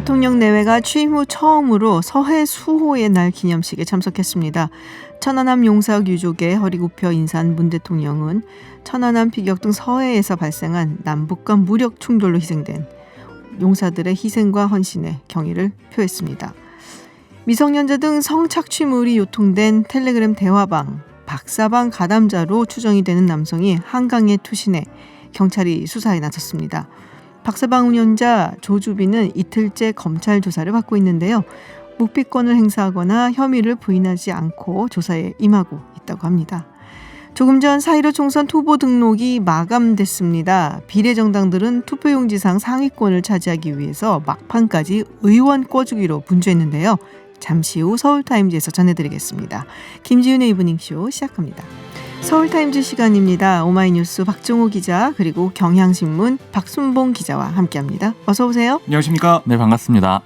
대통령 내외가 취임 후 처음으로 서해 수호의 날 기념식에 참석했습니다. 천안함 용사역 유족의 허리 굽혀 인사한 문 대통령은 천안함 피격 등 서해에서 발생한 남북 간 무력 충돌로 희생된 용사들의 희생과 헌신에 경의를 표했습니다. 미성년자 등 성착취물이 유통된 텔레그램 대화방, 박사방 가담자로 추정이 되는 남성이 한강에 투신해 경찰이 수사에 나섰습니다. 박사방 운영자 조주빈은 이틀째 검찰 조사를 받고 있는데요. 묵비권을 행사하거나 혐의를 부인하지 않고 조사에 임하고 있다고 합니다. 조금 전 4.15 총선 후보 등록이 마감됐습니다. 비례정당들은 투표용지상 상위권을 차지하기 위해서 막판까지 의원 꿔주기로 분주했는데요. 잠시 후 서울타임즈에서 전해드리겠습니다. 김지윤의 이브닝쇼 시작합니다. 서울타임즈 시간입니다. 오마이뉴스 박정호 기자 그리고 경향신문 박순봉 기자와 함께합니다. 어서 오세요. 안녕하십니까. 네, 반갑습니다.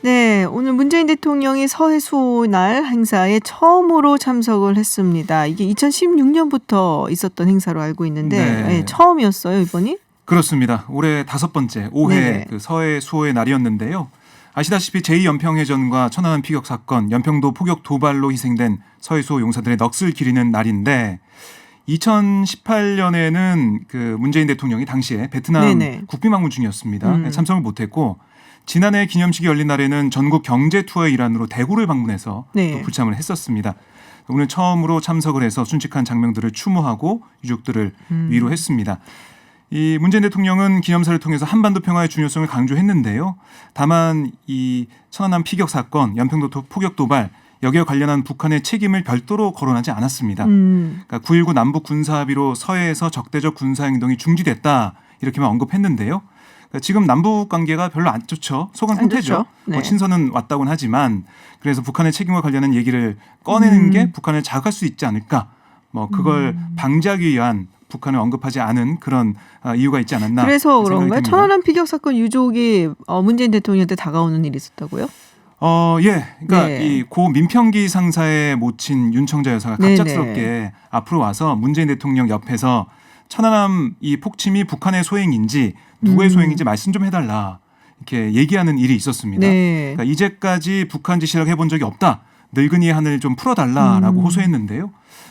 네, 오늘 문재인 대통령이 서해 수호 날 행사에 처음으로 참석을 했습니다. 이게 2016년부터 있었던 행사로 알고 있는데 네, 처음이었어요, 이번이? 그렇습니다. 올해 5번째 5회 그 서해 수호의 날이었는데요. 아시다시피 제2연평해전과 천안함 피격 사건, 연평도 포격 도발로 희생된 서해 수호 용사들의 넋을 기리는 날인데 2018년에는 그 문재인 대통령이 당시에 베트남 국비방문 중이었습니다. 참석을 못했고 지난해 기념식이 열린 날에는 전국 경제 투어의 일환으로 대구를 방문해서 또 불참을 했었습니다. 오늘 처음으로 참석을 해서 순직한 장면들을 추모하고 유족들을 위로했습니다. 이 문재인 대통령은 기념사를 통해서 한반도 평화의 중요성을 강조했는데요. 다만 이 천안함 피격 사건, 연평도 포격 도발 여기에 관련한 북한의 책임을 별도로 거론하지 않았습니다. 그러니까 9.19 남북 군사합의로 서해에서 적대적 군사행동이 중지됐다 이렇게만 언급했는데요. 그러니까 지금 남북 관계가 별로 안 좋죠. 소강 상태죠. 네. 친선은 왔다고는 하지만 그래서 북한의 책임과 관련한 얘기를 꺼내는 게 북한을 자극할 수 있지 않을까. 뭐 그걸 방지하기 위한 북한을 언급하지 않은 그런 이유가 있지 않았나. 그래서 그런가요? 천안함 피격 사건 유족이 문재인 대통령한테 다가오는 일이 있었다고요? 예. 그러니까 이 고 민평기 상사의 모친 윤청자 여사가 갑작스럽게 앞으로 와서 문재인 대통령 옆에서 천안함 이 폭침이 북한의 소행인지 누구의 소행인지 말씀 좀 해달라 이렇게 얘기하는 일이 있었습니다. 그러니까 이제까지 북한 지시를 해본 적이 없다. 늙은이의 한을 좀 풀어달라라고 호소했는데요.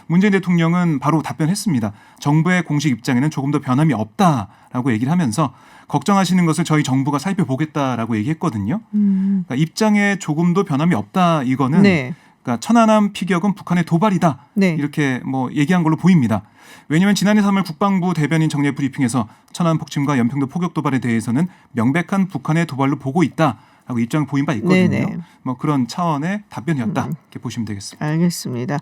문재인 대통령은 바로 답변했습니다. 정부의 공식 입장에는 조금 더 변함이 없다라고 얘기를 하면서 걱정하시는 것을 저희 정부가 살펴보겠다라고 얘기했거든요. 그러니까 입장에 조금도 변함이 없다 이거는 그러니까 천안함 피격은 북한의 도발이다 이렇게 뭐 얘기한 걸로 보입니다. 왜냐하면 지난해 3월 국방부 대변인 정례 브리핑에서 천안함 폭침과 연평도 포격 도발에 대해서는 명백한 북한의 도발로 보고 있다. 하고 입장을 보인 바 있거든요. 뭐 그런 차원의 답변이었다 이렇게 보시면 되겠습니다. 알겠습니다.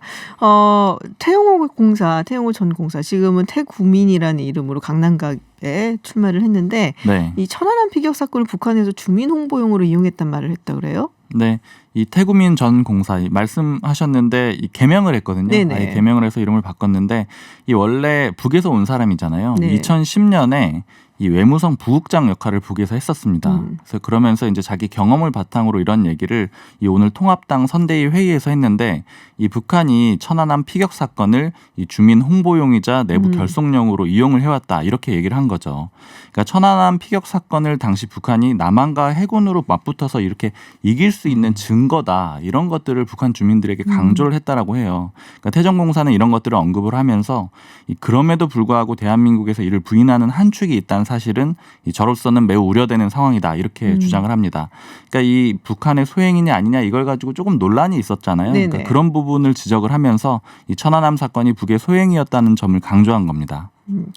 태용호 전 공사 지금은 태구민이라는 이름으로 강남각에 출마를 했는데 이 천안함 피격 사건을 북한에서 주민 홍보용으로 이용했단 말을 했다 그래요? 네, 이 태구민 전 공사 말씀하셨는데 이 개명을 했거든요. 아예 개명을 해서 이름을 바꿨는데 이 원래 북에서 온 사람이잖아요. 2010년에 이 외무성 부국장 역할을 북에서 했었습니다. 그래서 그러면서 이제 자기 경험을 바탕으로 이런 얘기를 이 오늘 통합당 선대위 회의에서 했는데 이 북한이 천안함 피격 사건을 이 주민 홍보용이자 내부 결속용으로 이용을 해왔다 이렇게 얘기를 한 거죠. 그러니까 천안함 피격 사건을 당시 북한이 남한과 해군으로 맞붙어서 이렇게 이길 수 있는 증거다 이런 것들을 북한 주민들에게 강조를 했다라고 해요. 그러니까 태정공사는 이런 것들을 언급을 하면서 그럼에도 불구하고 대한민국에서 이를 부인하는 한 축이 있다는 사실은 저로서는 매우 우려되는 상황이다 이렇게 주장을 합니다. 그러니까 이 북한의 소행이냐 아니냐 이걸 가지고 조금 논란이 있었잖아요. 그러니까 그런 부분을 지적을 하면서 이 천안함 사건이 북의 소행이었다는 점을 강조한 겁니다.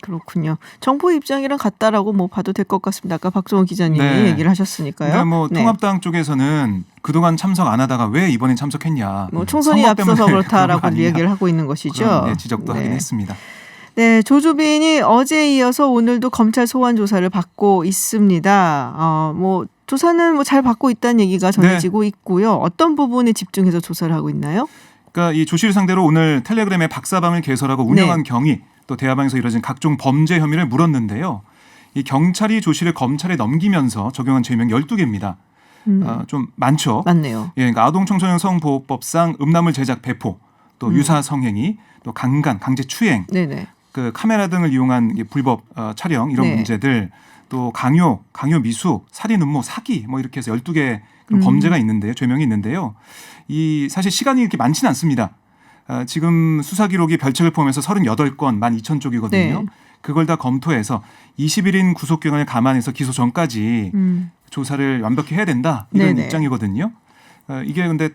그렇군요. 정부 입장이랑 같다라고 뭐 봐도 될 것 같습니다. 아까 박정호 기자님이 얘기를 하셨으니까요. 그러니까 뭐 통합당 쪽에서는 그동안 참석 안 하다가 왜 이번엔 참석했냐. 뭐 총선이 앞서서 그렇다라고 얘기를 하고 있는 것이죠. 그런, 지적도 하긴 했습니다. 네, 조주빈이 어제에 이어서 오늘도 검찰 소환 조사를 받고 있습니다. 뭐 조사는 뭐 잘 받고 있다는 얘기가 전해지고 있고요. 어떤 부분에 집중해서 조사를 하고 있나요? 그러니까 이 조 씨를 상대로 오늘 텔레그램의 박사방을 개설하고 운영한 경위 또 대화방에서 이뤄진 각종 범죄 혐의를 물었는데요. 이 경찰이 조 씨를 검찰에 넘기면서 적용한 죄명 12개입니다. 좀 많죠. 맞네요. 예, 그러니까 아동청소년 성보호법상 음란물 제작 배포, 또 유사 성행위, 또 강간, 강제 추행, 그 카메라 등을 이용한 불법 촬영 이런 문제들, 또 강요 미수, 살인 음모, 사기 뭐 이렇게 해서 12개 그런 범죄가 있는데요. 죄명이 있는데요. 이 사실 시간이 이렇게 많지는 않습니다. 지금 수사 기록이 별책을 포함해서 38건 12,000쪽이거든요. 네. 그걸 다 검토해서 21인 구속 기간을 감안해서 기소 전까지 조사를 완벽히 해야 된다. 이런 네네. 입장이거든요. 이게 근데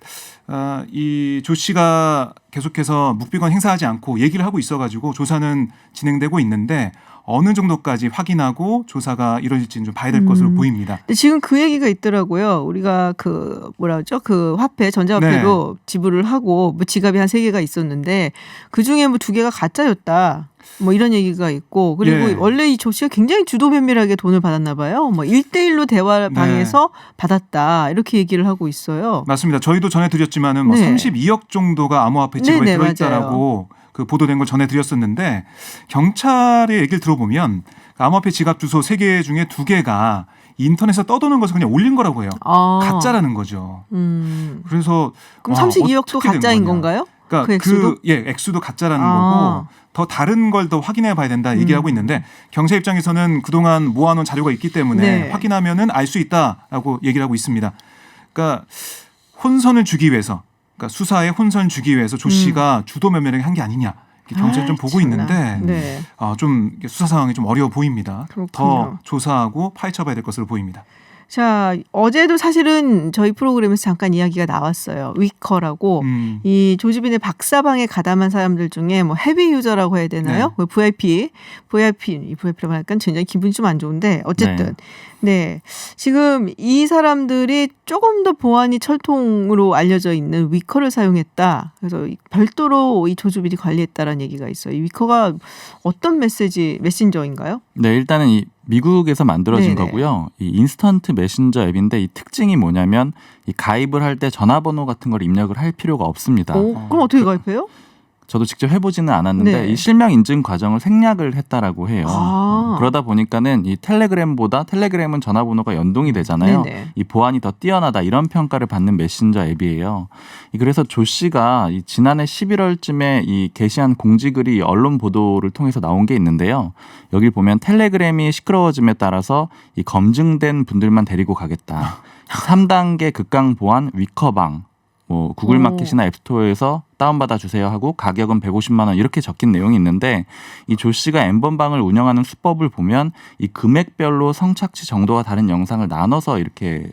이 조 씨가 계속해서 묵비권 행사하지 않고 얘기를 하고 있어가지고 조사는 진행되고 있는데 어느 정도까지 확인하고 조사가 이루어질지는 좀 봐야 될 것으로 보입니다. 근데 지금 그 얘기가 있더라고요. 우리가 그 뭐라 그러죠? 그 화폐 전자화폐로 지불을 하고 뭐 지갑이 한 3개가 있었는데 그 중에 뭐 2개가 가짜였다. 뭐 이런 얘기가 있고 그리고 원래 이 조 씨가 굉장히 주도 면밀하게 돈을 받았나 봐요. 뭐 1대1로 대화방에서 받았다. 이렇게 얘기를 하고 있어요. 맞습니다. 저희도 전해드렸지만은 뭐 32억 정도가 암호화폐 지갑에 들어있다라고 그 보도된 걸 전해드렸었는데 경찰의 얘기를 들어보면 암호화폐 지갑 주소 3개 중에 2개가 인터넷에 떠도는 것을 그냥 올린 거라고 해요. 가짜라는 거죠. 그래서 그럼 32억도 가짜인 건가요? 그러니까 액수도 가짜라는 거고 더 다른 걸 더 확인해 봐야 된다 얘기하고 있는데 경찰 입장에서는 그동안 모아놓은 자료가 있기 때문에 확인하면은 알 수 있다라고 얘기를 하고 있습니다. 그러니까 혼선을 주기 위해서 그러니까 수사에 혼선을 주기 위해서 조 씨가 주도 면밀하게 한 게 아니냐 경찰이 좀 보고 있는데 좀 수사 상황이 좀 어려워 보입니다. 그렇군요. 더 조사하고 파헤쳐봐야 될 것으로 보입니다. 자, 어제도 사실은 저희 프로그램에서 잠깐 이야기가 나왔어요. 위커라고 이 조지빈의 박사방에 가담한 사람들 중에 뭐 헤비 유저라고 해야 되나요? 뭐 VIP라고 하니까 굉장히 기분이 좀 안 좋은데 어쨌든 지금 이 사람들이 조금 더 보안이 철통으로 알려져 있는 위커를 사용했다. 그래서 별도로 이 조지빈이 관리했다라는 얘기가 있어요. 이 위커가 어떤 메신저인가요? 네, 일단은 이 미국에서 만들어진 거고요. 이 인스턴트 메신저 앱인데 이 특징이 뭐냐면 이 가입을 할 때 전화번호 같은 걸 입력을 할 필요가 없습니다. 그럼 어떻게 가입해요? 저도 직접 해보지는 않았는데 이 실명 인증 과정을 생략을 했다라고 해요. 그러다 보니까는 이 텔레그램은 전화번호가 연동이 되잖아요. 이 보안이 더 뛰어나다 이런 평가를 받는 메신저 앱이에요. 그래서 조 씨가 이 지난해 11월쯤에 이 게시한 공지글이 언론 보도를 통해서 나온 게 있는데요. 여기 보면 텔레그램이 시끄러워짐에 따라서 이 검증된 분들만 데리고 가겠다. 3단계 극강 보안 위커방. 뭐 구글 마켓이나 앱스토어에서 다운받아 주세요 하고 가격은 150만 원 이렇게 적힌 내용이 있는데 이 조 씨가 엠번방을 운영하는 수법을 보면 이 금액별로 성착취 정도가 다른 영상을 나눠서 이렇게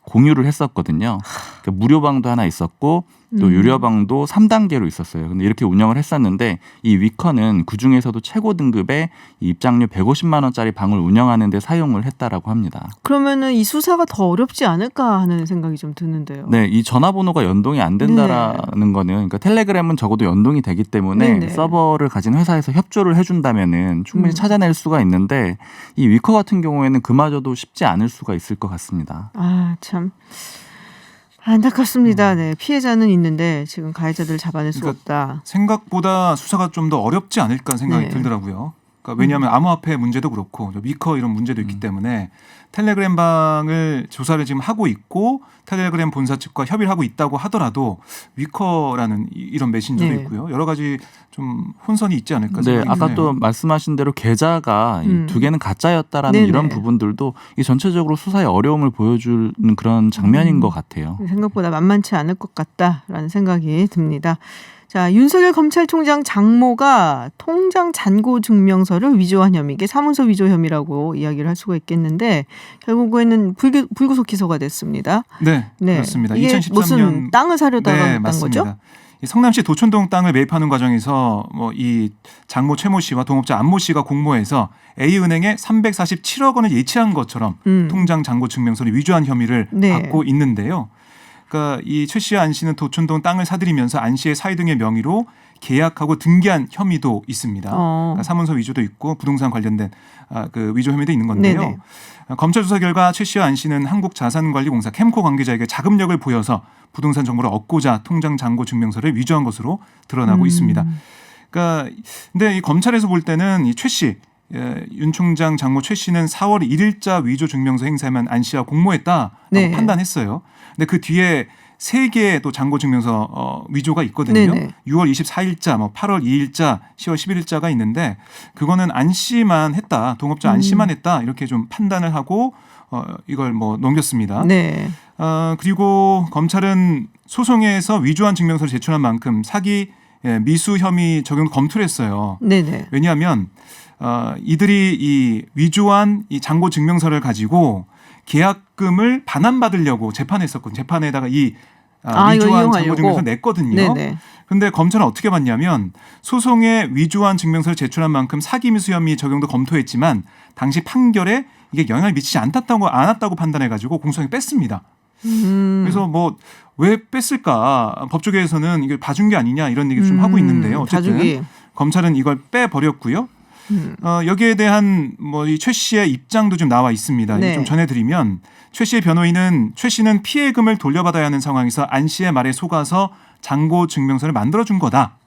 공유를 했었거든요. 그러니까 무료방도 하나 있었고 또 유료방도 3단계로 있었어요. 근데 이렇게 운영을 했었는데 이 위커는 그중에서도 최고 등급의 입장료 150만 원짜리 방을 운영하는 데 사용을 했다라고 합니다. 그러면은 이 수사가 더 어렵지 않을까 하는 생각이 좀 드는데요. 네, 이 전화번호가 연동이 안 된다라는 거는 그러니까 텔레그램은 적어도 연동이 되기 때문에 서버를 가진 회사에서 협조를 해준다면은 충분히 찾아낼 수가 있는데 이 위커 같은 경우에는 그마저도 쉽지 않을 수가 있을 것 같습니다. 참. 안타깝습니다. 피해자는 있는데 지금 가해자들을 잡아낼 수가 없다. 생각보다 수사가 좀 더 어렵지 않을까 생각이 들더라고요. 그러니까 왜냐하면 암호화폐 문제도 그렇고 위커 이런 문제도 있기 때문에 텔레그램 방을 조사를 지금 하고 있고 텔레그램 본사 측과 협의를 하고 있다고 하더라도 위커라는 이런 메신저도 있고요. 여러 가지 좀 혼선이 있지 않을까 생각이 아까 드네요. 또 말씀하신 대로 계좌가 이 2개는 가짜였다라는 이런 부분들도 이 전체적으로 수사의 어려움을 보여주는 그런 장면인 것 같아요. 생각보다 만만치 않을 것 같다라는 생각이 듭니다. 자, 윤석열 검찰총장 장모가 통장 잔고 증명서를 위조한 혐의, 이게 사문서 위조 혐의라고 이야기를 할 수가 있겠는데 결국에는 불구속 기소가 됐습니다. 네, 그렇습니다. 이게 2013년 무슨 땅을 사려다가 했던 거죠? 성남시 도촌동 땅을 매입하는 과정에서 뭐 이 장모 최모 씨와 동업자 안모 씨가 공모해서 A은행에 347억 원을 예치한 것처럼 통장 잔고 증명서를 위조한 혐의를 받고 있는데요. 그러니까 이 최 씨와 안 씨는 도촌동 땅을 사들이면서 안 씨의 사위 등의 명의로 계약하고 등기한 혐의도 있습니다. 그러니까 사문서 위조도 있고 부동산 관련된 그 위조 혐의도 있는 건데요. 검찰 조사 결과 최 씨와 안 씨는 한국자산관리공사 캠코 관계자에게 자금력을 보여서 부동산 정보를 얻고자 통장 잔고 증명서를 위조한 것으로 드러나고 있습니다. 그러니까 근데 이 검찰에서 볼 때는 이 최 씨 윤 총장 장모 최 씨는 4월 1일자 위조 증명서 행사에만 안 씨와 공모했다라고 판단했어요. 근데 그 뒤에 3개의 또 잔고증명서 위조가 있거든요. 네네. 6월 24일자, 뭐 8월 2일자, 10월 11일자가 있는데 그거는 안 씨만 했다. 동업자 안 씨만 했다. 이렇게 좀 판단을 하고 이걸 뭐 넘겼습니다. 네. 그리고 검찰은 소송에서 위조한 증명서를 제출한 만큼 사기 미수 혐의 적용 검토를 했어요. 네네. 왜냐하면 이들이 이 위조한 이 잔고 증명서를 가지고 계약금을 반환받으려고 재판했었거든요. 재판에다가 이 위조한 잔고 증명서 냈거든요. 그런데 검찰은 어떻게 봤냐면 소송에 위조한 증명서를 제출한 만큼 사기 미수 혐의 적용도 검토했지만 당시 판결에 이게 영향을 미치지 않았다고 판단해가지고 공소장에 뺐습니다. 그래서 뭐 왜 뺐을까? 법조계에서는 이걸 봐준 게 아니냐 이런 얘기 좀 하고 있는데요. 어쨌든 봐주기. 검찰은 이걸 빼버렸고요. 여기에 대한 뭐 이 최 씨의 입장도 좀 나와 있습니다. 네. 좀 전해드리면 최 씨의 변호인은 최 씨는 피해금을 돌려받아야 하는 상황에서 안 씨의 말에 속아서 잔고 증명서를 만들어준 거다.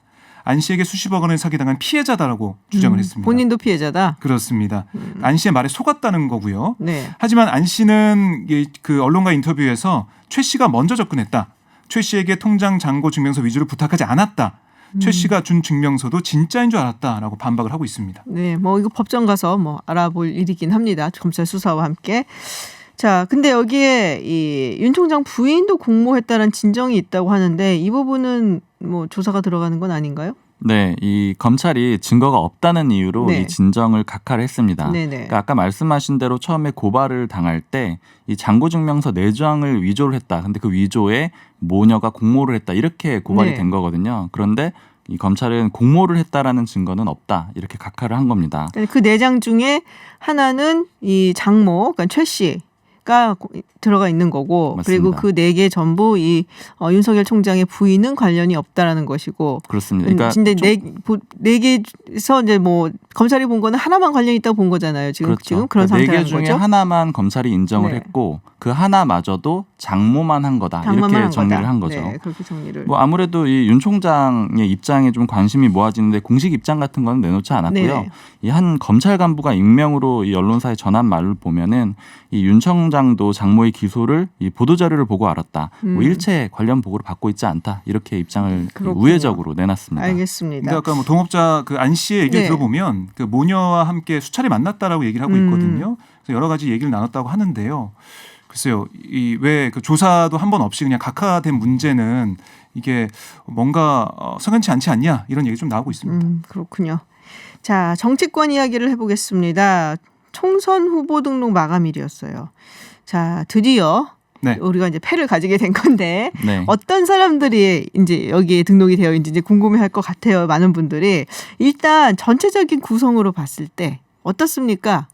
안 씨에게 수십억 원을 사기당한 피해자다라고 주장을 했습니다. 본인도 피해자다? 그렇습니다. 안 씨의 말에 속았다는 거고요. 네. 하지만 안 씨는 그 언론과 인터뷰에서 최 씨가 먼저 접근했다. 최 씨에게 통장 잔고 증명서 위조를 부탁하지 않았다. 최 씨가 준 증명서도 진짜인 줄 알았다라고 반박을 하고 있습니다. 네, 뭐 이거 법정 가서 뭐 알아볼 일이긴 합니다. 검찰 수사와 함께. 자, 근데 여기에 이 윤 총장 부인도 공모했다는 진정이 있다고 하는데 이 부분은 뭐 조사가 들어가는 건 아닌가요? 네, 이 검찰이 증거가 없다는 이유로 네. 이 진정을 각하를 했습니다. 네네. 그러니까 아까 말씀하신 대로 처음에 고발을 당할 때 이 잔고증명서 4장을 위조를 했다. 근데 그 위조에 모녀가 공모를 했다. 이렇게 고발이 네. 된 거거든요. 그런데 이 검찰은 공모를 했다라는 증거는 없다. 이렇게 각하를 한 겁니다. 그 4장 중에 하나는 이 장모, 그러니까 최 씨가 들어가 있는 거고, 맞습니다. 그리고 그 4개 전부 이 윤석열 총장의 부인은 관련이 없다라는 것이고. 그렇습니다. 그러니까 근데 네 개에서 이제 뭐 검찰이 본 거는 하나만 관련이 있다고 본 거잖아요. 지금 그렇죠. 지금 그런 그러니까 상태라는 4개 중에 거죠. 하나만 검찰이 인정을 네. 했고 그 하나마저도 장모만 한 거다. 장모만 이렇게 한 정리를 거다. 한 거죠. 네, 그렇게 정리를. 뭐 아무래도 이 윤 총장의 입장에 좀 관심이 모아지는데 공식 입장 같은 건 내놓지 않았고요. 이 한 검찰 간부가 익명으로 이 언론사에 전한 말을 보면은 이 윤 총장도 장모의 기소를 이 보도 자료를 보고 알았다. 뭐 일체 관련 보고를 받고 있지 않다. 이렇게 입장을 그렇군요. 우회적으로 내놨습니다. 알겠습니다. 근데 아까 뭐 동업자 그 안 씨의 얘기를 네. 들어보면 그 모녀와 함께 수차례 만났다라고 얘기를 하고 있거든요. 그래서 여러 가지 얘기를 나눴다고 하는데요. 글쎄요, 이 왜 그 조사도 한 번 없이 그냥 각하된 문제는 이게 뭔가 석연치 않지 않냐 이런 얘기 좀 나오고 있습니다. 그렇군요. 자, 정치권 이야기를 해보겠습니다. 총선 후보 등록 마감일이었어요. 자, 드디어 네. 우리가 이제 패를 가지게 된 건데 네. 어떤 사람들이 이제 여기에 등록이 되어 있는지 이제 궁금해할 것 같아요. 많은 분들이 일단 전체적인 구성으로 봤을 때 어떻습니까?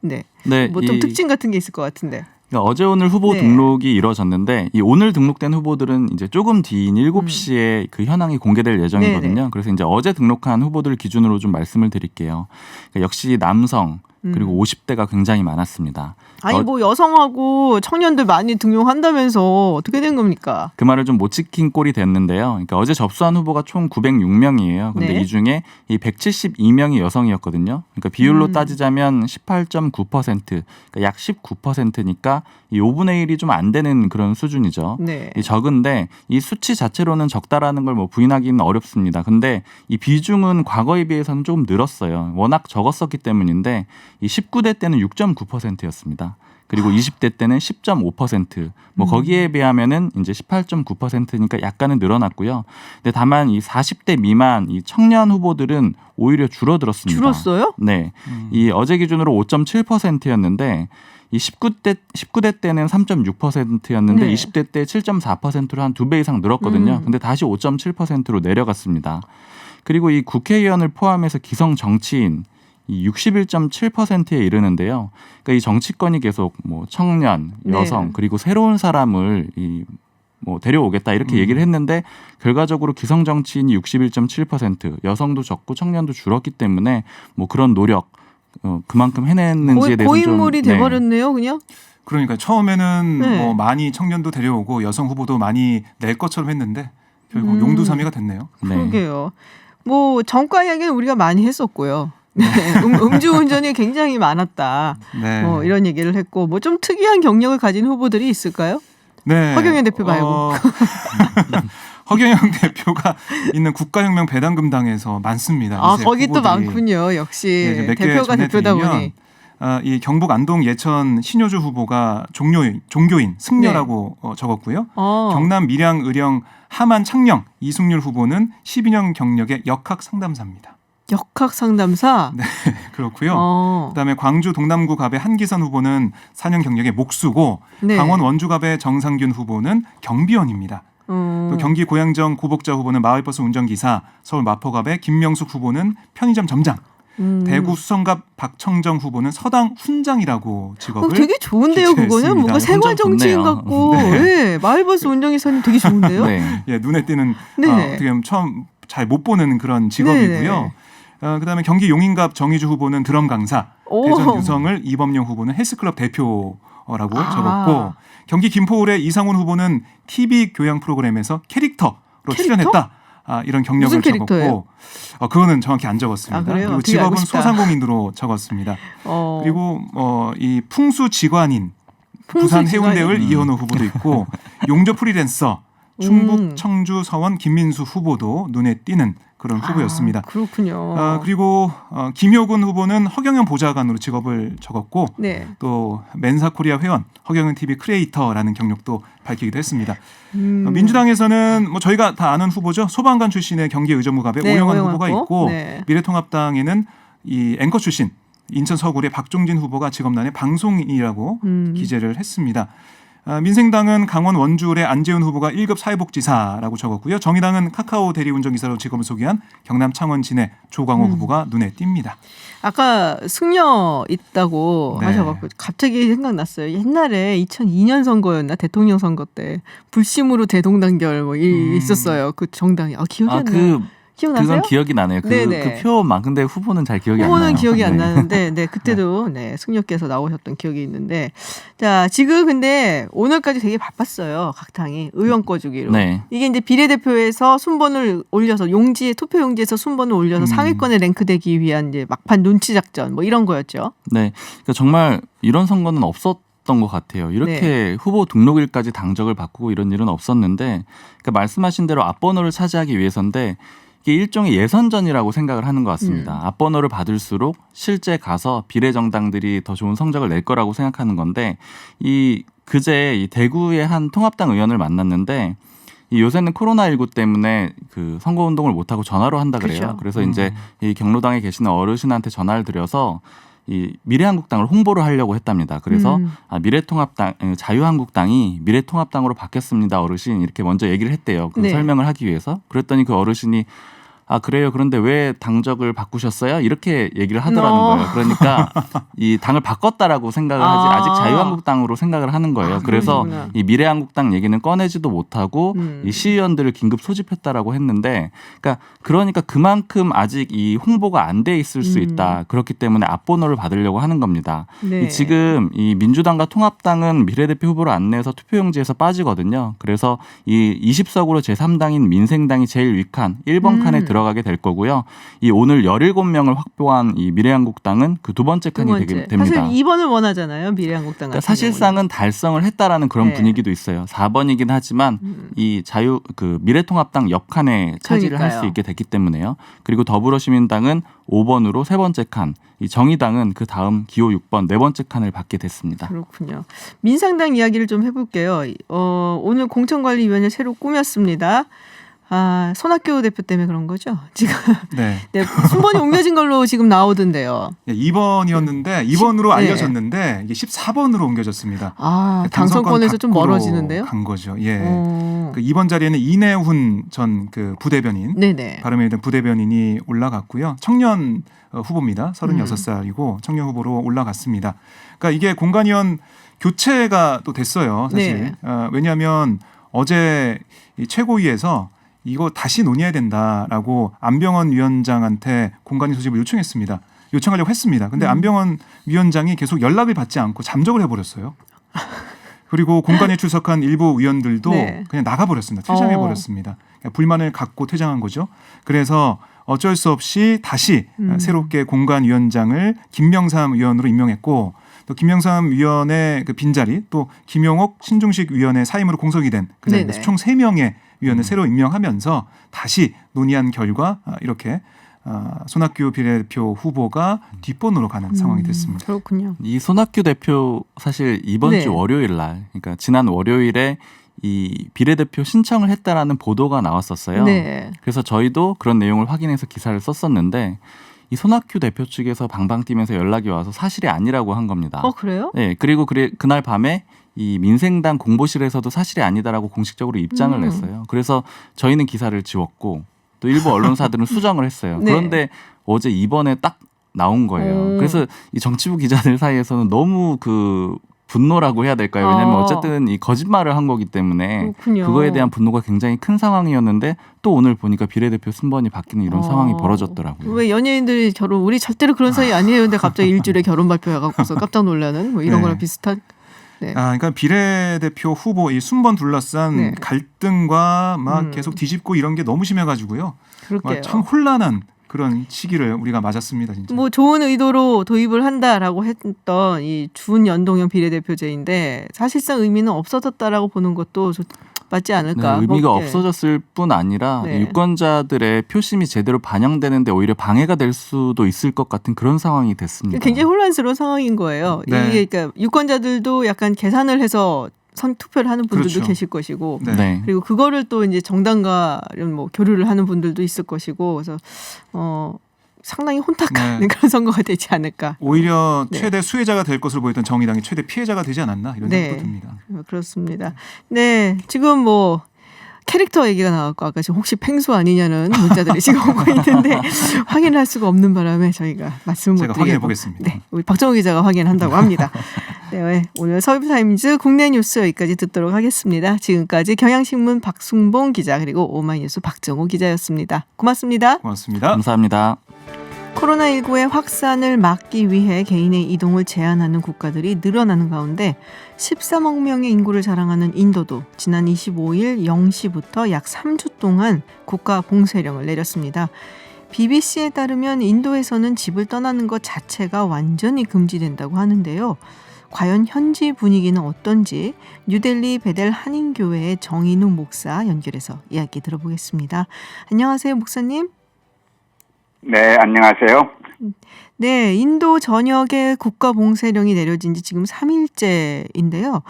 네. 네, 뭐 좀 특징 같은 게 있을 것 같은데. 그러니까 어제 오늘 후보 네. 등록이 이루어졌는데 이 오늘 등록된 후보들은 이제 조금 뒤인 7시에 그 현황이 공개될 예정이거든요. 네네. 그래서 이제 어제 등록한 후보들 기준으로 좀 말씀을 드릴게요. 그러니까 역시 남성 그리고 50대가 굉장히 많았습니다. 아니 뭐 여성하고 청년들 많이 등록한다면서 어떻게 된 겁니까? 그 말을 좀 못 지킨 꼴이 됐는데요. 그러니까 어제 접수한 후보가 총 906명이에요. 근데 네. 이 중에 이 172명이 여성이었거든요. 그러니까 비율로 따지자면 18.9%, 그러니까 약 19%니까 이 5분의 1이 좀 안 되는 그런 수준이죠. 네. 이 적은데 이 수치 자체로는 적다라는 걸 뭐 부인하기는 어렵습니다. 근데 이 비중은 과거에 비해서는 조금 늘었어요. 워낙 적었었기 때문인데 이 19대 때는 6.9%였습니다. 그리고 20대 때는 10.5%. 뭐 거기에 비하면은 이제 18.9%니까 약간은 늘어났고요. 근데 다만 이 40대 미만 이 청년 후보들은 오히려 줄어들었습니다. 줄었어요? 네. 이 어제 기준으로 5.7%였는데 이 19대 때는 3.6%였는데 네. 20대 때 7.4%로 한 2배 이상 늘었거든요. 근데 다시 5.7%로 내려갔습니다. 그리고 이 국회의원을 포함해서 기성 정치인 이 61.7%에 이르는데요. 그러니까 이 정치권이 계속 뭐 청년, 여성 네. 그리고 새로운 사람을 뭐 데려오겠다 이렇게 얘기를 했는데 결과적으로 기성 정치인이 61.7%, 여성도 적고 청년도 줄었기 때문에 뭐 그런 노력 그만큼 해냈는지에 대해서 고인물이 좀 돼버렸네요, 그냥. 그러니까 처음에는 네. 뭐 많이 청년도 데려오고 여성 후보도 많이 낼 것처럼 했는데 결국 용두사미가 됐네요. 네. 그러게요. 뭐 정과 이야기는 우리가 많이 했었고요. 네. 음주운전이 굉장히 많았다. 네. 뭐 이런 얘기를 했고 뭐 좀 특이한 경력을 가진 후보들이 있을까요? 네. 허경영 대표 말고. 허경영 대표가 있는 국가혁명 배당금당에서 많습니다. 거기 또 많군요. 역시 네, 대표가 대표다 보니. 이 경북 안동 예천 신효주 후보가 종교인 승려라고 적었고요. 경남 밀양 의령 함안 창녕 이승률 후보는 12년 경력의 역학 상담사입니다. 역학 상담사? 네, 그렇고요. 그다음에 광주 동남구 갑의 한기선 후보는 4년 경력의 목수고 네. 강원 원주갑의 정상균 후보는 경비원입니다. 또 경기 고양정 고복자 후보는 마을버스 운전기사, 서울 마포갑의 김명숙 후보는 편의점 점장, 대구 수성갑 박청정 후보는 서당 훈장이라고 직업을 되게 좋은데요. 그거는 뭔가 생활 정치인 같고 네. 마을버스 운전기사님 되게 좋은데요. 네. 예, 눈에 띄는 네. 어떻게 보면 처음 잘 못 보는 그런 직업이고요. 그다음에 경기 용인갑 정의주 후보는 드럼 강사, 대전 유성을 이범용 후보는 헬스클럽 대표라고 적었고 경기 김포울의 이상훈 후보는 TV 교양 프로그램에서 캐릭터로 출연했다. 이런 경력을 적었고 그거는 정확히 안 적었습니다. 그리고 직업은 소상공인으로 적었습니다. 그리고 이 풍수 직관인 부산 해운대을 이현우 후보도 있고 용접 프리랜서 충북 청주 서원 김민수 후보도 눈에 띄는 그런 후보였습니다. 그렇군요. 그리고 김효근 후보는 허경영 보좌관으로 직업을 적었고 네. 또 맨사코리아 회원, 허경영 TV 크리에이터라는 경력도 밝히기도 했습니다. 민주당에서는 뭐 저희가 다 아는 후보죠. 소방관 출신의 경기 의정부갑의 오영환 후보가 있고 미래통합당에는 이 앵커 출신 인천 서구의 박종진 후보가 직업란에 방송인이라고 기재를 했습니다. 민생당은 강원 원주의 안재훈 후보가 1급 사회복지사라고 적었고요. 정의당은 카카오 대리운전기사로 직업을 소개한 경남 창원 진해 조광호 후보가 눈에 띈니다. 아까 승려 있다고 하셔갖고 갑자기 생각났어요. 옛날에 2002년 선거였나 대통령 선거 때 불심으로 대동단결 뭐 있었어요. 그 정당이 기억이 안 나요. 기억나세요? 그건 기억이 나네요. 그 표만. 근데 후보는 잘 기억이 안 나요. 후보는 기억이 안 나는데 그때도 승려께서 나오셨던 기억이 있는데 자 지금 근데 오늘까지 되게 바빴어요. 각 당이 의원 꺼주기로. 이게 이제 비례대표에서 순번을 올려서 투표 용지에서 순번을 올려서 상위권에 랭크되기 위한 이제 막판 눈치 작전 뭐 이런 거였죠. 네, 그러니까 정말 이런 선거는 없었던 것 같아요. 이렇게 후보 등록일까지 당적을 바꾸고 이런 일은 없었는데 그러니까 말씀하신 대로 앞번호를 차지하기 위해서인데 이게 일종의 예선전이라고 생각을 하는 것 같습니다. 앞번호를 받을수록 실제 가서 비례정당들이 더 좋은 성적을 낼 거라고 생각하는 건데 그제 이 대구의 한 통합당 의원을 만났는데 요새는 코로나19 때문에 그 선거운동을 못하고 전화로 한다 그래요. 그렇죠. 그래서 이제 이 경로당에 계시는 어르신한테 전화를 드려서 이 미래한국당을 홍보를 하려고 했답니다. 그래서 미래통합당, 자유한국당이 미래통합당으로 바뀌었습니다, 어르신 이렇게 먼저 얘기를 했대요. 그 설명을 하기 위해서. 그랬더니 그 어르신이 그래요. 그런데 왜 당적을 바꾸셨어요? 이렇게 얘기를 하더라는 거예요. 그러니까 이 당을 바꿨다라고 생각을 하지 아직 자유한국당으로 생각을 하는 거예요. 그래서 이 미래한국당 얘기는 꺼내지도 못하고 이 시의원들을 긴급 소집했다라고 했는데 그러니까 그만큼 아직 이 홍보가 안 돼 있을 수 있다. 그렇기 때문에 앞번호를 받으려고 하는 겁니다. 지금 이 민주당과 통합당은 비례대표 후보를 안 내서 투표용지에서 빠지거든요. 그래서 이 20석으로 제3당인 민생당이 제일 윗칸 1번 칸에 들어가게 될 거고요. 이 오늘 17명을 확보한 이 미래한국당은 그 두 번째 칸이 됩니다. 사실 2번을 원하잖아요. 미래한국당 같은 사실상은 달성을 했다라는 그런 분위기도 있어요. 4번이긴 하지만 이 미래통합당 옆칸에 차지를 할 수 있게 됐기 때문에요. 그리고 더불어시민당은 5번으로 세 번째 칸, 이 정의당은 그 다음 기호 6번 네 번째 칸을 받게 됐습니다. 그렇군요. 민상당 이야기를 좀 해볼게요. 오늘 공천관리위원회 새로 꾸몄습니다. 손학규 대표 때문에 그런 거죠? 지금 순번이 옮겨진 걸로 지금 나오던데요. 2번이었는데 2번으로 알려졌는데 이게 14번으로 옮겨졌습니다. 당선권에서 좀 멀어지는데요? 간 거죠. 그 2번 자리에는 이내훈 전 그 부대변인, 바른미래당 부대변인이 올라갔고요. 청년 후보입니다. 36살이고 청년 후보로 올라갔습니다. 그러니까 이게 공관위원 교체가 또 됐어요. 사실 왜냐하면 어제 이 최고위에서 이거 다시 논의해야 된다라고 안병원 위원장한테 공관위 소집을 요청하려고 했습니다. 근데 안병원 위원장이 계속 연락을 받지 않고 잠적을 해버렸어요. 그리고 공관위에 출석한 일부 위원들도 그냥 나가버렸습니다. 퇴장해버렸습니다. 불만을 갖고 퇴장한 거죠. 그래서 어쩔 수 없이 다시 새롭게 공관위원장을 김명삼 의원으로 임명했고 또 김영삼 위원의 그 빈자리 또 김용옥 신중식 위원의 사임으로 공석이 된 그 자리에서 총 3명의 위원을 새로 임명하면서 다시 논의한 결과 이렇게 손학규 비례대표 후보가 뒷번호로 가는 상황이 됐습니다. 그렇군요. 이 손학규 대표 사실 이번 네. 주 월요일 날, 그러니까 지난 월요일에 이 비례대표 신청을 했다라는 보도가 나왔었어요. 네. 그래서 저희도 그런 내용을 확인해서 기사를 썼었는데 이 손학규 대표 측에서 방방 뛰면서 연락이 와서 사실이 아니라고 한 겁니다. 그래요? 네, 그리고 그날 밤에 이 민생당 공보실에서도 사실이 아니다라고 공식적으로 입장을 냈어요. 그래서 저희는 기사를 지웠고 또 일부 언론사들은 수정을 했어요. 네. 그런데 어제 이번에 딱 나온 거예요. 그래서 이 정치부 기자들 사이에서는 너무 그 분노라고 해야 될까요? 왜냐하면 어쨌든 이 거짓말을 한 거기 때문에 그렇군요. 그거에 대한 분노가 굉장히 큰 상황이었는데 또 오늘 보니까 비례대표 순번이 바뀌는 이런 상황이 벌어졌더라고요. 왜 연예인들이 결혼 우리 절대로 그런 사이 아니에요. 근데 갑자기 일주일에 결혼 발표해갖고서 깜짝 놀라는 뭐 이런 네. 거랑 비슷한. 네. 그러니까 비례대표 후보 이 순번 둘러싼 네. 갈등과 막 계속 뒤집고 이런 게 너무 심해가지고요. 그럴게요. 참 혼란한 그런 시기를 우리가 맞았습니다, 진짜. 뭐 좋은 의도로 도입을 한다라고 했던 이 준연동형 비례대표제인데 사실상 의미는 없어졌다라고 보는 것도 맞지 않을까. 네, 의미가 뭐, 없어졌을 뿐 아니라 네. 유권자들의 표심이 제대로 반영되는데 오히려 방해가 될 수도 있을 것 같은 그런 상황이 됐습니다. 굉장히 혼란스러운 상황인 거예요. 네. 이게 그러니까 유권자들도 약간 계산을 해서 투표를 하는 분들도 그렇죠. 계실 것이고, 네. 네. 그리고 그거를 또 이제 정당과 뭐 교류를 하는 분들도 있을 것이고, 그래서 상당히 혼탁한 네. 그런 선거가 되지 않을까. 오히려 네. 최대 수혜자가 될 것으로 보였던 정의당이 최대 피해자가 되지 않았나 이런 네. 생각도 듭니다. 그렇습니다. 네, 지금 뭐 캐릭터 얘기가 나왔고 아까 지금 혹시 팽수 아니냐는 문자들이 지금 오고 있는데 확인할 수가 없는 바람에 저희가 말씀을 못 제가 드리겠고. 확인해 보겠습니다. 네, 우리 박정우 기자가 확인한다고 합니다. 네, 오늘 서울타임즈 국내 뉴스 여기까지 듣도록 하겠습니다. 지금까지 경향신문 박순봉 기자 그리고 오마이뉴스 박정우 기자였습니다. 고맙습니다. 고맙습니다. 감사합니다. 코로나19의 확산을 막기 위해 개인의 이동을 제한하는 국가들이 늘어나는 가운데 13억 명의 인구를 자랑하는 인도도 지난 25일 0시부터 약 3주 동안 국가 봉쇄령을 내렸습니다. BBC에 따르면 인도에서는 집을 떠나는 것 자체가 완전히 금지된다고 하는데요. 과연 현지 분위기는 어떤지 뉴델리 베델 한인교회의 정인우 목사 연결해서 이야기 들어보겠습니다. 안녕하세요, 목사님. 네, 안녕하세요. 네, 인도 전역에 국가 봉쇄령이 내려진 지 지금 3일째인데요.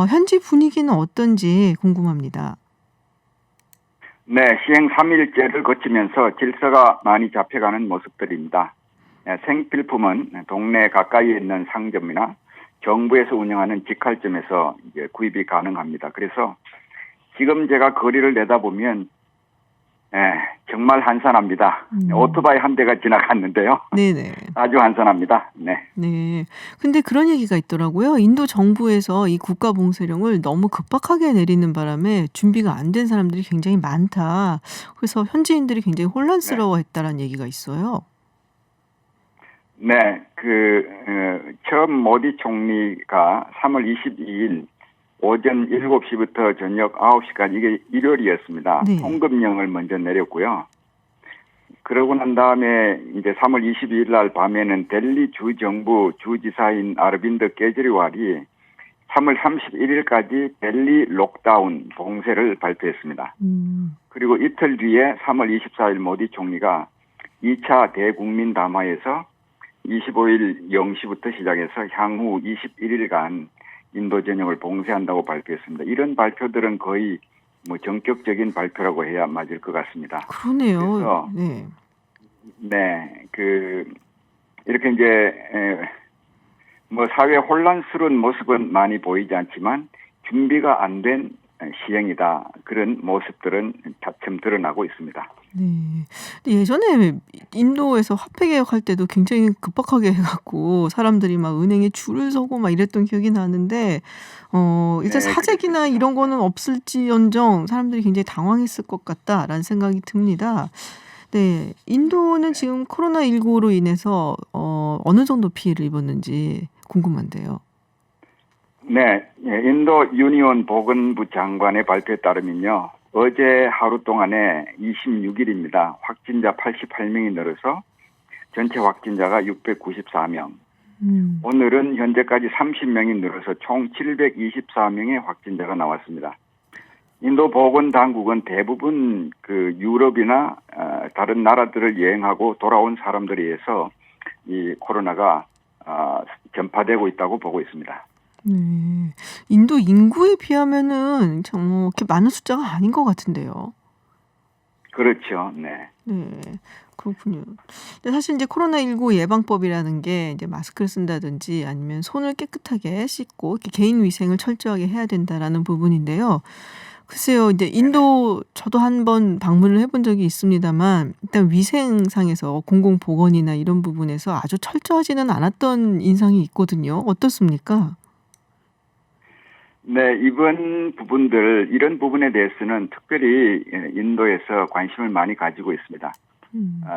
현지 분위기는 어떤지 궁금합니다. 네, 시행 3일째를 거치면서 질서가 많이 잡혀가는 모습들입니다. 생필품은 동네 가까이에 있는 상점이나 정부에서 운영하는 직할점에서 이제 구입이 가능합니다. 그래서 지금 제가 거리를 내다보면 정말 한산합니다. 오토바이 한 대가 지나갔는데요. 네네. 아주 한산합니다. 네. 네. 근데 그런 얘기가 있더라고요. 인도 정부에서 이 국가 봉쇄령을 너무 급박하게 내리는 바람에 준비가 안 된 사람들이 굉장히 많다. 그래서 현지인들이 굉장히 혼란스러워했다라는 얘기가 있어요. 네, 처음 모디 총리가 3월 22일 오전 7시부터 저녁 9시까지 이게 일요일이었습니다. 네. 통금령을 먼저 내렸고요. 그러고 난 다음에 이제 3월 22일 날 밤에는 델리 주정부 주지사인 아르빈드 케즈리왈이 3월 31일까지 델리 록다운 봉쇄를 발표했습니다. 그리고 이틀 뒤에 3월 24일 모디 총리가 2차 대국민 담화에서 25일 0시부터 시작해서 향후 21일간 인도 전역을 봉쇄한다고 발표했습니다. 이런 발표들은 거의 뭐 전격적인 발표라고 해야 맞을 것 같습니다. 그러네요. 그래서 네. 이렇게 이제 뭐 사회 혼란스러운 모습은 많이 보이지 않지만 준비가 안 된 시행이다. 그런 모습들은 차츰 드러나고 있습니다. 네. 예전에 인도에서 화폐 개혁할 때도 굉장히 급박하게 해갖고 사람들이 막 은행에 줄을 서고 막 이랬던 기억이 나는데 이제 사재기나 이런 거는 없을지언정 사람들이 굉장히 당황했을 것 같다라는 생각이 듭니다. 네, 인도는 지금 코로나19로 인해서 어느 정도 피해를 입었는지 궁금한데요. 네, 인도 유니온 보건부 장관의 발표에 따르면요. 어제 하루 동안에 26일입니다. 확진자 88명이 늘어서 전체 확진자가 694명. 오늘은 현재까지 30명이 늘어서 총 724명의 확진자가 나왔습니다. 인도 보건당국은 대부분 그 유럽이나 다른 나라들을 여행하고 돌아온 사람들에 의해서 이 코로나가 전파되고 있다고 보고 있습니다. 네. 인도 인구에 비하면은 좀 그렇게 많은 숫자가 아닌 것 같은데요. 그렇죠. 네. 네. 그렇군요. 근데 사실 이제 코로나19 예방법이라는 게 이제 마스크를 쓴다든지 아니면 손을 깨끗하게 씻고 이렇게 개인 위생을 철저하게 해야 된다라는 부분인데요. 글쎄요, 이제 인도 저도 한번 방문을 해본 적이 있습니다만 일단 위생상에서 공공보건이나 이런 부분에서 아주 철저하지는 않았던 인상이 있거든요. 어떻습니까? 네, 이런 부분에 대해서는 특별히 인도에서 관심을 많이 가지고 있습니다.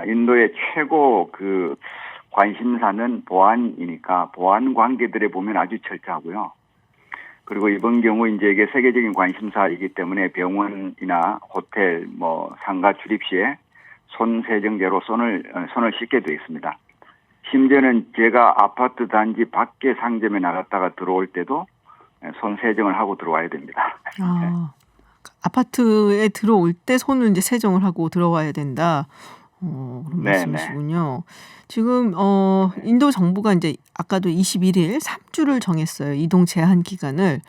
인도의 최고 그 관심사는 보안이니까 보안 관계들에 보면 아주 철저하고요. 그리고 이번 경우 이제 이게 세계적인 관심사이기 때문에 병원이나 호텔, 상가 출입 시에 손 세정제로 손을 씻게 되어 있습니다. 심지어는 제가 아파트 단지 밖에 상점에 나갔다가 들어올 때도 손 세정을 하고 들어와야 됩니다. 아파트에 들어올 때 손을 이제 세정을 하고 들어와야 된다. 그런 말씀이시군요. 지금 인도 정부가 이제 아까도 21일 3주를 정했어요. 이동 제한 기간을.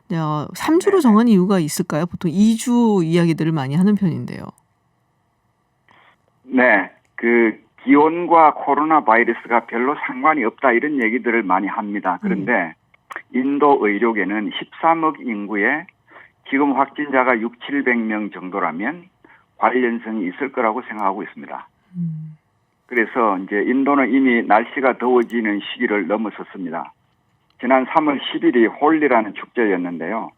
3주로 정한 이유가 있을까요? 보통 2주 이야기들을 많이 하는 편인데요. 네, 그 기온과 코로나 바이러스가 별로 상관이 없다 이런 얘기들을 많이 합니다. 그런데 인도 의료계는 13억 인구에 지금 확진자가 600~700명 정도라면 관련성이 있을 거라고 생각하고 있습니다. 그래서 이제 인도는 이미 날씨가 더워지는 시기를 넘어섰습니다. 지난 3월 10일이 홀리라는 축제였는데요.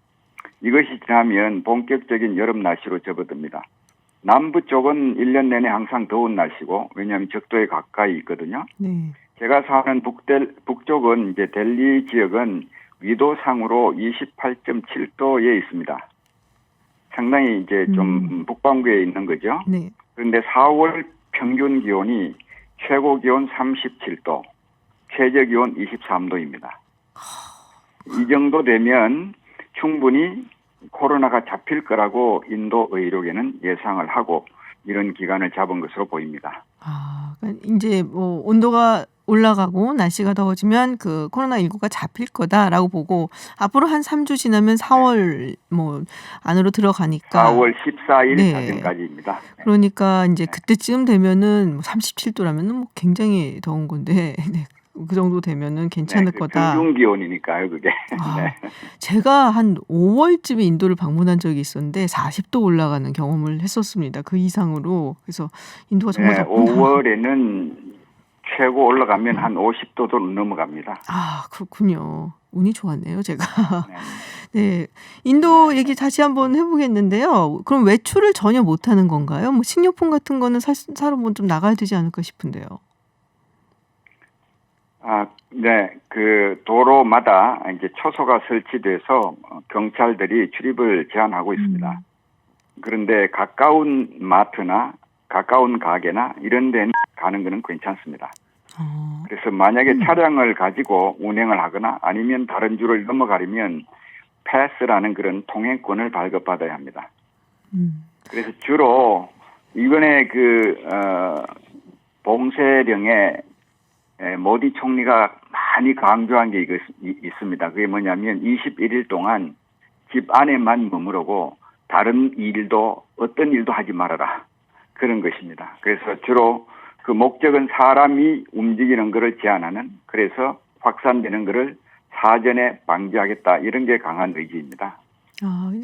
이것이 지나면 본격적인 여름 날씨로 접어듭니다. 남부 쪽은 1년 내내 항상 더운 날씨고 왜냐하면 적도에 가까이 있거든요. 네. 제가 사는 북쪽은 이제 델리 지역은 위도상으로 28.7도에 있습니다. 상당히 이제 좀 북반구에 있는 거죠. 네. 그런데 4월 평균 기온이 최고 기온 37도, 최저 기온 23도입니다. 이 정도 되면 충분히 코로나가 잡힐 거라고 인도 의료계는 예상을 하고 이런 기간을 잡은 것으로 보입니다. 그러니까 이제 온도가 올라가고 날씨가 더워지면 그 코로나19가 잡힐 거다라고 보고 앞으로 한 3주 지나면 4월 안으로 들어가니까 4월 14일 자정까지입니다. 그러니까 이제 그때쯤 되면은 37도라면은 굉장히 더운 건데 그 정도 되면은 괜찮을 거다. 평균 기온이니까요, 그게. 네. 제가 한 5월쯤에 인도를 방문한 적이 있었는데 40도 올라가는 경험을 했었습니다. 그 이상으로. 그래서 인도가 정말 덥구나. 5월에는 최고 올라가면 한 50도도 넘어갑니다. 그렇군요. 운이 좋았네요, 제가. 네. 인도 얘기 다시 한번 해보겠는데요. 그럼 외출을 전혀 못하는 건가요? 식료품 같은 거는 사러 좀 나가야 되지 않을까 싶은데요. 네. 그 도로마다 이제 초소가 설치돼서 경찰들이 출입을 제한하고 있습니다. 그런데 가까운 마트나 가까운 가게나 이런 데는 가는 거는 괜찮습니다. 그래서 만약에 차량을 가지고 운행을 하거나 아니면 다른 주를 넘어가려면 패스라는 그런 통행권을 발급받아야 합니다. 그래서 주로 이번에 봉쇄령에 모디 총리가 많이 강조한 게 있습니다. 그게 뭐냐면 21일 동안 집 안에만 머무르고 다른 일도 어떤 일도 하지 말아라. 그런 것입니다. 그래서 주로 그 목적은 사람이 움직이는 것을 제한하는 그래서 확산되는 것을 사전에 방지하겠다. 이런 게 강한 의지입니다.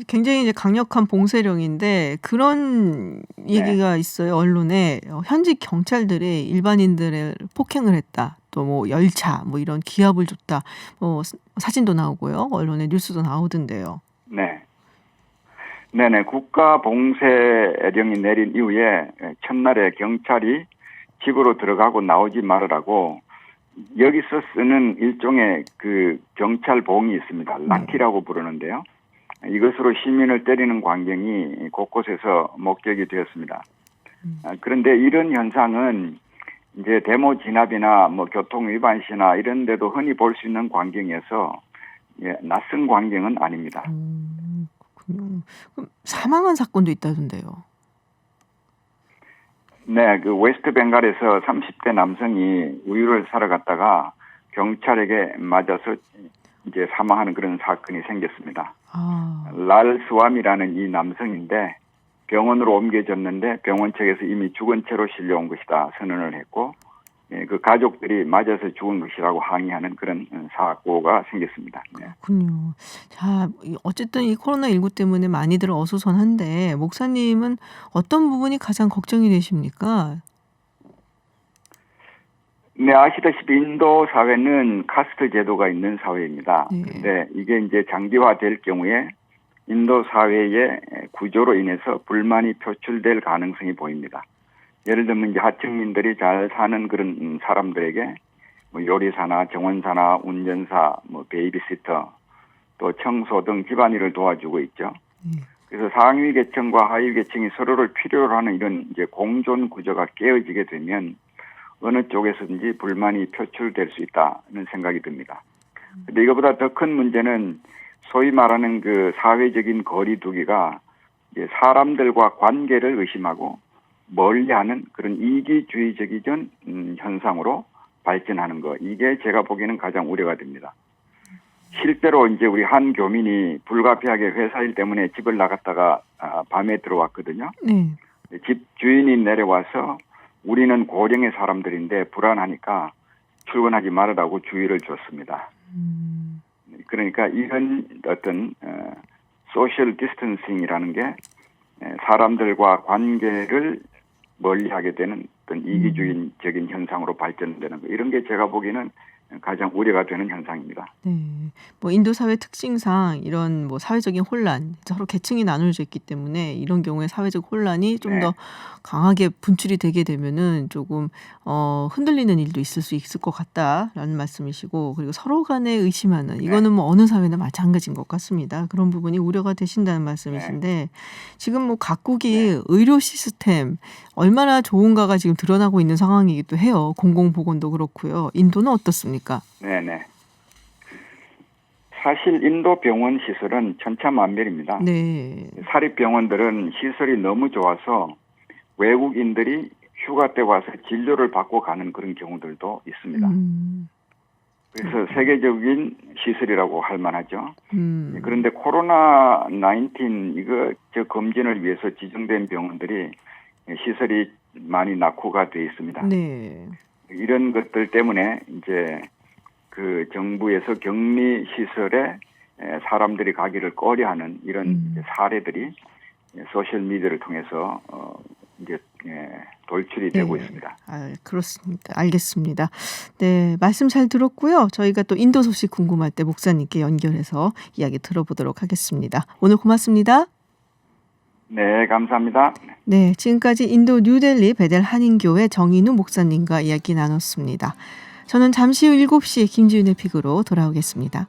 굉장히 이제 강력한 봉쇄령인데 그런 얘기가 있어요. 언론에 현직 경찰들이 일반인들을 폭행을 했다. 또 열차 이런 기합을 줬다. 사진도 나오고요. 언론에 뉴스도 나오던데요. 네. 네네. 국가 봉쇄령이 내린 이후에 첫날에 경찰이 집으로 들어가고 나오지 말으라고 여기서 쓰는 일종의 그 경찰봉이 있습니다. 라키라고 부르는데요. 이것으로 시민을 때리는 광경이 곳곳에서 목격이 되었습니다. 그런데 이런 현상은 이제 데모 진압이나 뭐 교통 위반 시나 이런 데도 흔히 볼 수 있는 광경이어서 낯선 광경은 아닙니다. 그렇군요. 그럼 사망한 사건도 있다던데요. 네, 그 웨스트 벵갈에서 30대 남성이 우유를 사러 갔다가 경찰에게 맞아서 이제 사망하는 그런 사건이 생겼습니다. 랄 스왑이라는 이 남성인데 병원으로 옮겨졌는데 병원 측에서 이미 죽은 채로 실려온 것이다 선언을 했고 그 가족들이 맞아서 죽은 것이라고 항의하는 그런 사고가 생겼습니다. 네. 그렇군요. 자, 어쨌든 이 코로나19 때문에 많이들 어수선한데 목사님은 어떤 부분이 가장 걱정이 되십니까? 네, 아시다시피 인도 사회는 카스트 제도가 있는 사회입니다. 네. 그런데 이게 이제 장기화될 경우에 인도 사회의 구조로 인해서 불만이 표출될 가능성이 보입니다. 예를 들면 이제 하층민들이 잘 사는 그런 사람들에게 뭐 요리사나 정원사나 운전사, 뭐 베이비시터, 또 청소 등 집안일을 도와주고 있죠. 그래서 상위 계층과 하위 계층이 서로를 필요로 하는 이런 이제 공존 구조가 깨어지게 되면 어느 쪽에서든지 불만이 표출될 수 있다는 생각이 듭니다. 근데 이거보다 더 큰 문제는 소위 말하는 그 사회적인 거리두기가 이제 사람들과 관계를 의심하고 멀리하는 그런 이기주의적인 현상으로 발전하는 거. 이게 제가 보기에는 가장 우려가 됩니다. 실제로 이제 우리 한 교민이 불가피하게 회사 일 때문에 집을 나갔다가 밤에 들어왔거든요. 집 주인이 내려와서 우리는 고령의 사람들인데 불안하니까 출근하지 말으라고 주의를 줬습니다. 그러니까 이런 어떤 소셜 디스턴싱이라는 게 사람들과 관계를 멀리하게 되는 어떤 이기주의적인 현상으로 발전되는 거. 이런 게 제가 보기에는 가장 우려가 되는 현상입니다. 네, 뭐 인도 사회 특징상 이런 뭐 사회적인 혼란, 서로 계층이 나눠져 있기 때문에 이런 경우에 사회적 혼란이 좀 더 강하게 분출이 되게 되면은 조금 흔들리는 일도 있을 수 있을 것 같다라는 말씀이시고, 그리고 서로 간에 의심하는 이거는 뭐 어느 사회나 마찬가지인 것 같습니다. 그런 부분이 우려가 되신다는 말씀이신데 지금 뭐 각국이 의료 시스템 얼마나 좋은가가 지금 드러나고 있는 상황이기도 해요. 공공보건도 그렇고요. 인도는 어떻습니까? 네네. 사실 인도 병원 시설은 천차만별입니다. 네. 사립병원들은 시설이 너무 좋아서 외국인들이 휴가 때 와서 진료를 받고 가는 그런 경우들도 있습니다. 그래서 세계적인 시설이라고 할 만하죠. 그런데 코로나19 저 검진을 위해서 지정된 병원들이 시설이 많이 낙후가 돼 있습니다. 네. 이런 것들 때문에 이제 그 정부에서 격리 시설에 사람들이 가기를 꺼려하는 이런 사례들이 소셜 미디어를 통해서 이제 돌출이 되고 있습니다. 그렇습니다. 알겠습니다. 네, 말씀 잘 들었고요. 저희가 또 인도 소식 궁금할 때 목사님께 연결해서 이야기 들어보도록 하겠습니다. 오늘 고맙습니다. 네, 감사합니다. 네, 지금까지 인도 뉴델리 베델 한인교회 정인우 목사님과 이야기 나눴습니다. 저는 잠시 후 7시에 김지윤의 픽으로 돌아오겠습니다.